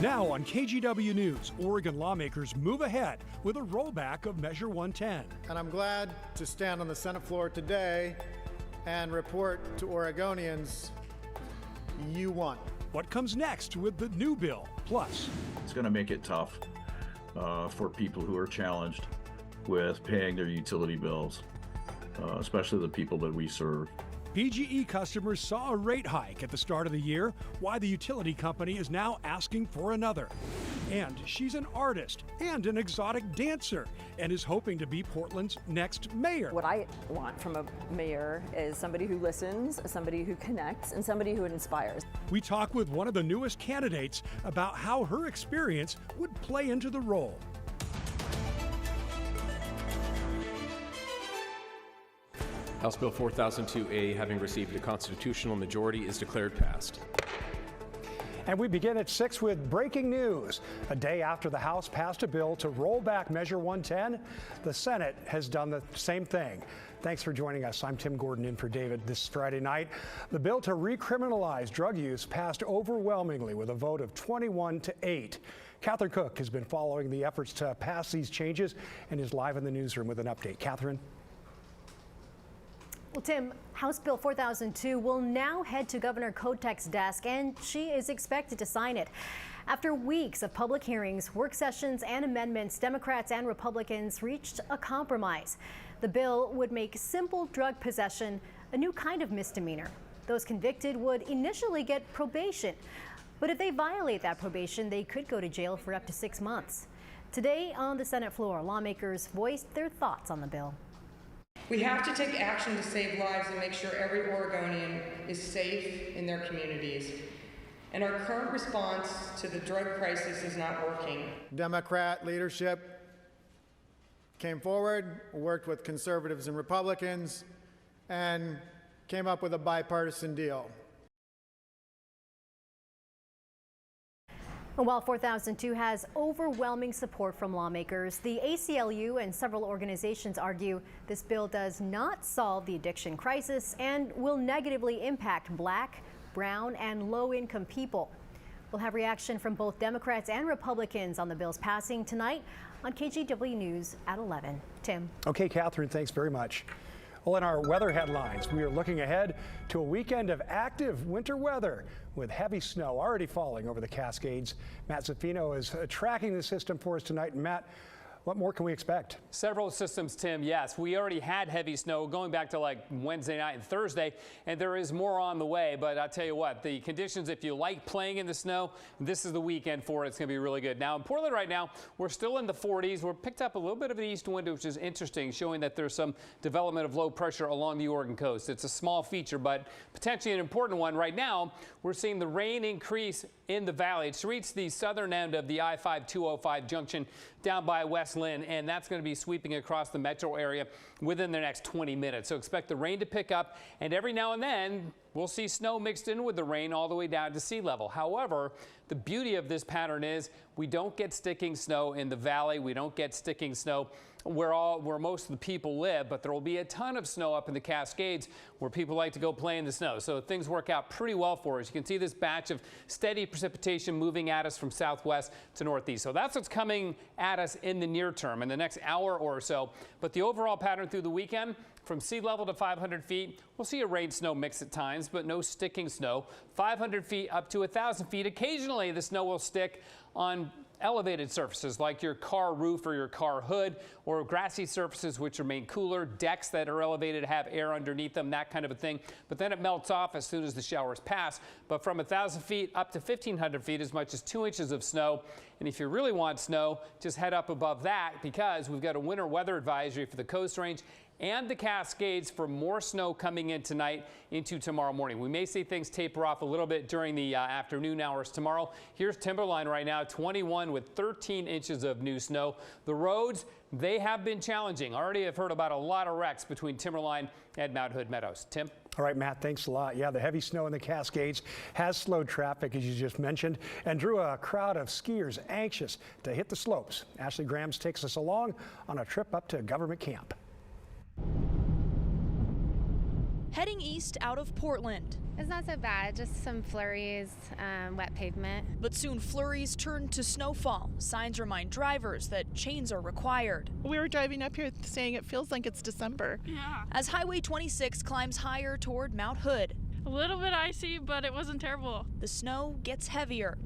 Now on KGW News, Oregon lawmakers move ahead with a rollback of Measure 110. And I'm glad to stand on the Senate floor today and report to Oregonians, you won. What comes next with the new bill? Plus, it's going to make it tough for people who are challenged with paying their utility bills, especially the people that we serve. PGE customers saw a rate hike at the start of the year, why the utility company is now asking for another. And she's an artist and an exotic dancer and is hoping to be Portland's next mayor. What I want from a mayor is somebody who listens, somebody who connects, and somebody who inspires. We talk with one of the newest candidates about how her experience would play into the role. House Bill 4002A, having received a constitutional majority, is declared passed. And we begin at 6 with breaking news. A day after the House passed a bill to roll back Measure 110, the Senate has done the same thing. Thanks for joining us. I'm Tim Gordon in for David this Friday night. The bill to recriminalize drug use passed overwhelmingly with a vote of 21-8. Catherine Cook has been following the efforts to pass these changes and is live in the newsroom with an update. Catherine? Well, Tim, House Bill 4002 will now head to Governor Kotek's desk, and she is expected to sign it. After weeks of public hearings, work sessions, and amendments, Democrats and Republicans reached a compromise. The bill would make simple drug possession a new kind of misdemeanor. Those convicted would initially get probation, but if they violate that probation, they could go to jail for up to 6 months. Today on the Senate floor, lawmakers voiced their thoughts on the bill. We have to take action to save lives and make sure every Oregonian is safe in their communities. And our current response to the drug crisis is not working. Democrat leadership came forward, worked with conservatives and Republicans, and came up with a bipartisan deal. While 4002 has overwhelming support from lawmakers, the ACLU and several organizations argue this bill does not solve the addiction crisis and will negatively impact Black, brown, and low-income people. We'll have reaction from both Democrats and Republicans on the bill's passing tonight on KGW News at 11. Tim. Okay, Catherine, thanks very much. Well, in our weather headlines, we are looking ahead to a weekend of active winter weather with heavy snow already falling over the Cascades. Matt Zaffino is tracking the system for us tonight. And Matt, what more can we expect? Several systems, Tim. Yes, we already had heavy snow going back to like Wednesday night and Thursday, and there is more on the way. But I'll tell you what, the conditions, if you like playing in the snow, this is the weekend for it. It's going to be really good. Now in Portland right now, we're still in the 40s. We're picked up a little bit of an east wind, which is interesting, showing that there's some development of low pressure along the Oregon coast. It's a small feature, but potentially an important one. Right now, we're seeing the rain increase in the valley. It's reached the southern end of the I-5-205 junction down by West Lynn, and that's going to be sweeping across the metro area within the next 20 minutes. So expect the rain to pick up, and every now and then we'll see snow mixed in with the rain all the way down to sea level. However, the beauty of this pattern is we don't get sticking snow in the valley. We don't get sticking snow where most of the people live, but there will be a ton of snow up in the Cascades where people like to go play in the snow. So things work out pretty well for us. You can see this batch of steady precipitation moving at us from southwest to northeast. So that's what's coming at us in the near term in the next hour or so. But the overall pattern through the weekend, from sea level to 500 feet, we'll see a rain-snow mix at times, but no sticking snow. 500 feet up to 1,000 feet. Occasionally, the snow will stick on elevated surfaces like your car roof or your car hood, or grassy surfaces which remain cooler, decks that are elevated have air underneath them, that kind of a thing. But then it melts off as soon as the showers pass. But from 1,000 feet up to 1,500 feet, as much as 2 inches of snow. And if you really want snow, just head up above that, because we've got a winter weather advisory for the Coast Range and the Cascades for more snow coming in tonight into tomorrow morning. We may see things taper off a little bit during the afternoon hours tomorrow. Here's Timberline right now, 21 with 13 inches of new snow. The roads, they have been challenging. Already have heard about a lot of wrecks between Timberline and Mount Hood Meadows. Tim? All right, Matt, thanks a lot. Yeah, the heavy snow in the Cascades has slowed traffic, as you just mentioned, and drew a crowd of skiers anxious to hit the slopes. Ashley Grams takes us along on a trip up to government camp. heading east out of Portland. It's not so bad, just some flurries, wet pavement. But soon flurries turn to snowfall. Signs remind drivers that chains are required. We were driving up here saying it feels like it's December. Yeah. As Highway 26 climbs higher toward Mount Hood. A little bit icy, but it wasn't terrible. The snow gets heavier.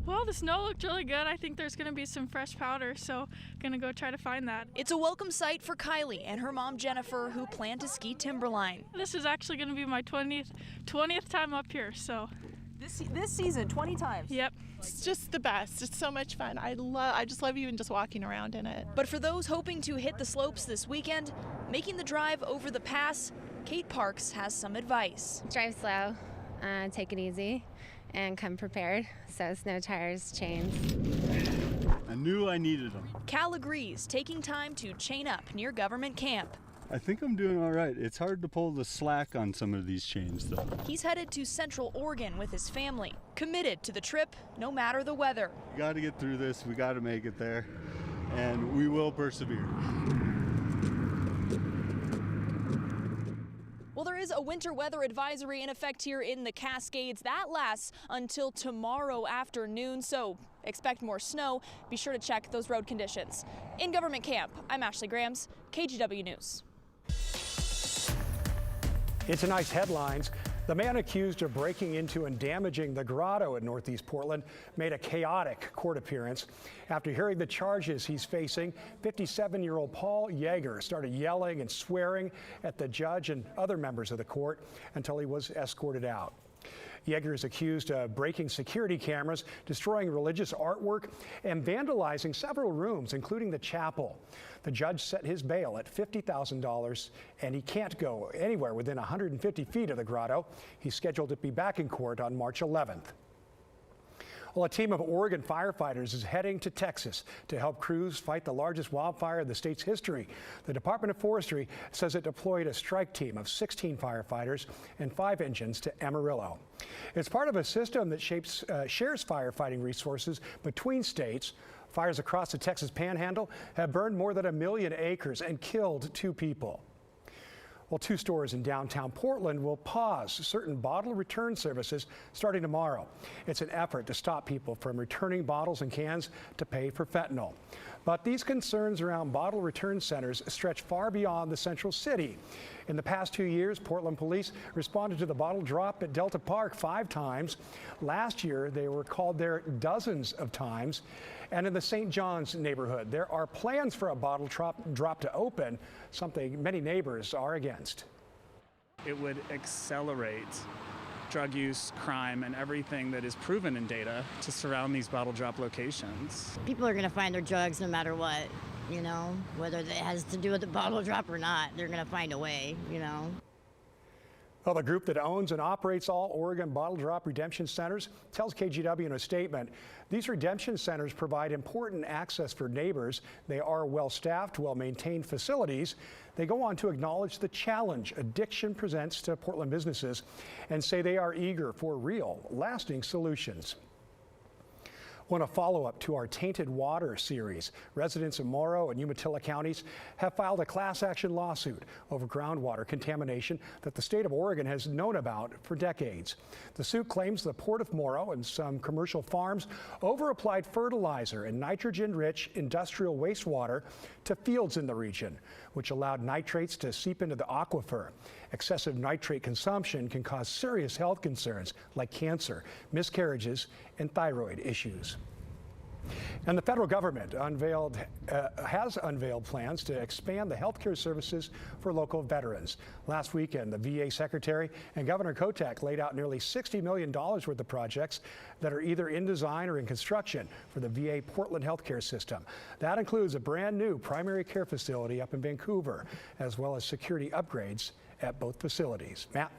Well, the snow looked really good. I think there's going to be some fresh powder, so going to go try to find that. It's a welcome sight for Kylie and her mom Jennifer, who plan to ski Timberline. This is actually going to be my 20th time up here, so. This season, 20 times? Yep. It's just the best. It's so much fun. I just love even just walking around in it. But for those hoping to hit the slopes this weekend, making the drive over the pass, Kate Parks has some advice. Drive slow, take it easy, and come prepared. So snow tires, chains. I knew I needed them. Cal agrees, taking time to chain up near government camp. I think I'm doing all right. It's hard to pull the slack on some of these chains, though. He's headed to Central Oregon with his family, committed to the trip no matter the weather. We got to get through this. We got to make it there, and we will persevere. Well, there is a winter weather advisory in effect here in the Cascades. That lasts until tomorrow afternoon, so expect more snow. Be sure to check those road conditions. In government camp, I'm Ashley Grams, KGW News. In tonight's headlines, the man accused of breaking into and damaging the grotto in Northeast Portland made a chaotic court appearance. After hearing the charges he's facing, 57-year-old Paul Yeager started yelling and swearing at the judge and other members of the court until he was escorted out. Yeager is accused of breaking security cameras, destroying religious artwork, and vandalizing several rooms, including the chapel. The judge set his bail at $50,000, and he can't go anywhere within 150 feet of the grotto. He's scheduled to be back in court on March 11th. Well, a team of Oregon firefighters is heading to Texas to help crews fight the largest wildfire in the state's history. The Department of Forestry says it deployed a strike team of 16 firefighters and 5 engines to Amarillo. It's part of a system that shares firefighting resources between states. Fires across the Texas Panhandle have burned more than 1 million acres and killed 2 people. Well, 2 stores in downtown Portland will pause certain bottle return services starting tomorrow. It's an effort to stop people from returning bottles and cans to pay for fentanyl. But these concerns around bottle return centers stretch far beyond the central city. In the past 2 years, Portland police responded to the bottle drop at Delta Park 5 times. Last year, they were called there dozens of times. And in the St. John's neighborhood, there are plans for a bottle drop to open, something many neighbors are against. It would accelerate drug use, crime, and everything that is proven in data to surround these bottle drop locations. People are going to find their drugs no matter what, you know, whether it has to do with the bottle drop or not, they're going to find a way, you know. Well, the group that owns and operates all Oregon bottle drop redemption centers tells KGW in a statement, these redemption centers provide important access for neighbors. They are well-staffed, well-maintained facilities. They go on to acknowledge the challenge addiction presents to Portland businesses and say they are eager for real, lasting solutions. Want a follow-up to our Tainted Water series. Residents in Morrow and Umatilla counties have filed a class action lawsuit over groundwater contamination that the state of Oregon has known about for decades. The suit claims the Port of Morrow and some commercial farms over-applied fertilizer and nitrogen-rich industrial wastewater to fields in the region, which allowed nitrates to seep into the aquifer. Excessive nitrate consumption can cause serious health concerns like cancer, miscarriages, and thyroid issues. And the federal government has unveiled plans to expand the health care services for local veterans. Last weekend, the VA Secretary and Governor Kotek laid out nearly $60 million worth of projects that are either in design or in construction for the VA Portland healthcare system. That includes a brand new primary care facility up in Vancouver, as well as security upgrades at both facilities. Matt?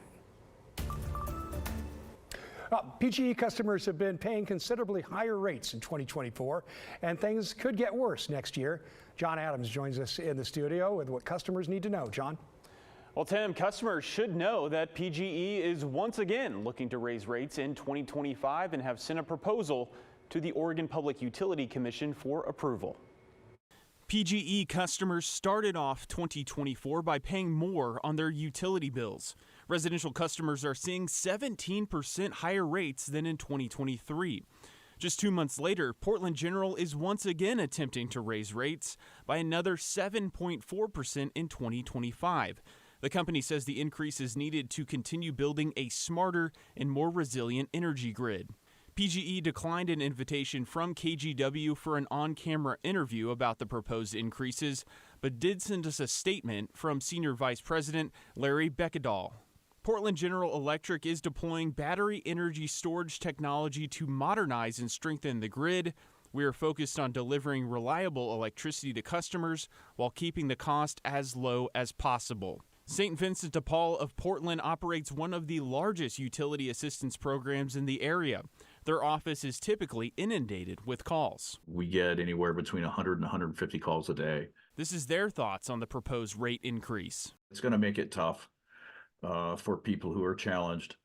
PGE customers have been paying considerably higher rates in 2024, and things could get worse next year. John Adams joins us in the studio with what customers need to know. John? Well, Tim, customers should know that PGE is once again looking to raise rates in 2025 and have sent a proposal to the Oregon Public Utility Commission for approval. PGE customers started off 2024 by paying more on their utility bills. Residential customers are seeing 17% higher rates than in 2023. Just 2 months later, Portland General is once again attempting to raise rates by another 7.4% in 2025. The company says the increase is needed to continue building a smarter and more resilient energy grid. PGE declined an invitation from KGW for an on-camera interview about the proposed increases, but did send us a statement from Senior Vice President Larry Beckedahl. Portland General Electric is deploying battery energy storage technology to modernize and strengthen the grid. We are focused on delivering reliable electricity to customers while keeping the cost as low as possible. St. Vincent de Paul of Portland operates one of the largest utility assistance programs in the area. Their office is typically inundated with calls. We get anywhere between 100 and 150 calls a day. This is their thoughts on the proposed rate increase. It's going to make it tough for people who are challenged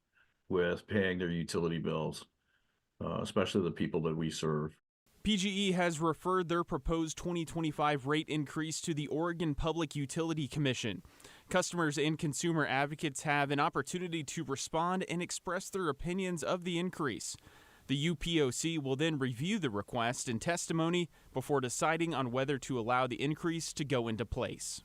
with paying their utility bills, especially the people that we serve. PGE has referred their proposed 2025 rate increase to the Oregon Public Utility Commission. Customers and consumer advocates have an opportunity to respond and express their opinions of the increase. The UPOC will then review the request and testimony before deciding on whether to allow the increase to go into place.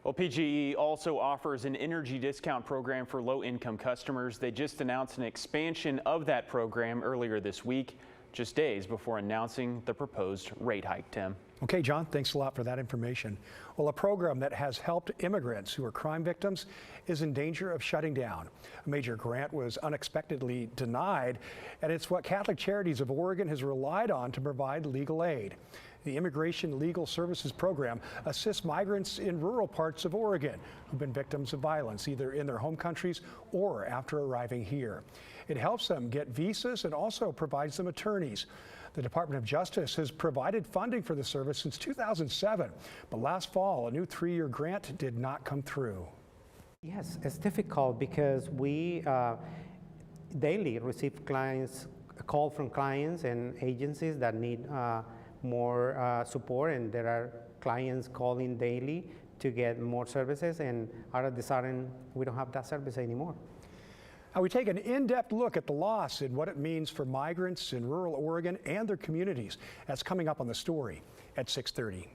Well, PGE also offers an energy discount program for low-income customers. They just announced an expansion of that program earlier this week, just days before announcing the proposed rate hike, Tim. Okay, John, thanks a lot for that information. Well, a program that has helped immigrants who are crime victims is in danger of shutting down. A major grant was unexpectedly denied, and it's what Catholic Charities of Oregon has relied on to provide legal aid. The Immigration Legal Services Program assists migrants in rural parts of Oregon who've been victims of violence, either in their home countries or after arriving here. It helps them get visas and also provides them attorneys. The Department of Justice has provided funding for the service since 2007, but last fall, a new 3-year grant did not come through. Yes, it's difficult because we daily receive a call from clients and agencies that need more support, and there are clients calling daily to get more services, and out of the sudden, we don't have that service anymore. Now we take an in-depth look at the loss and what it means for migrants in rural Oregon and their communities. That's coming up on The Story at 6:30.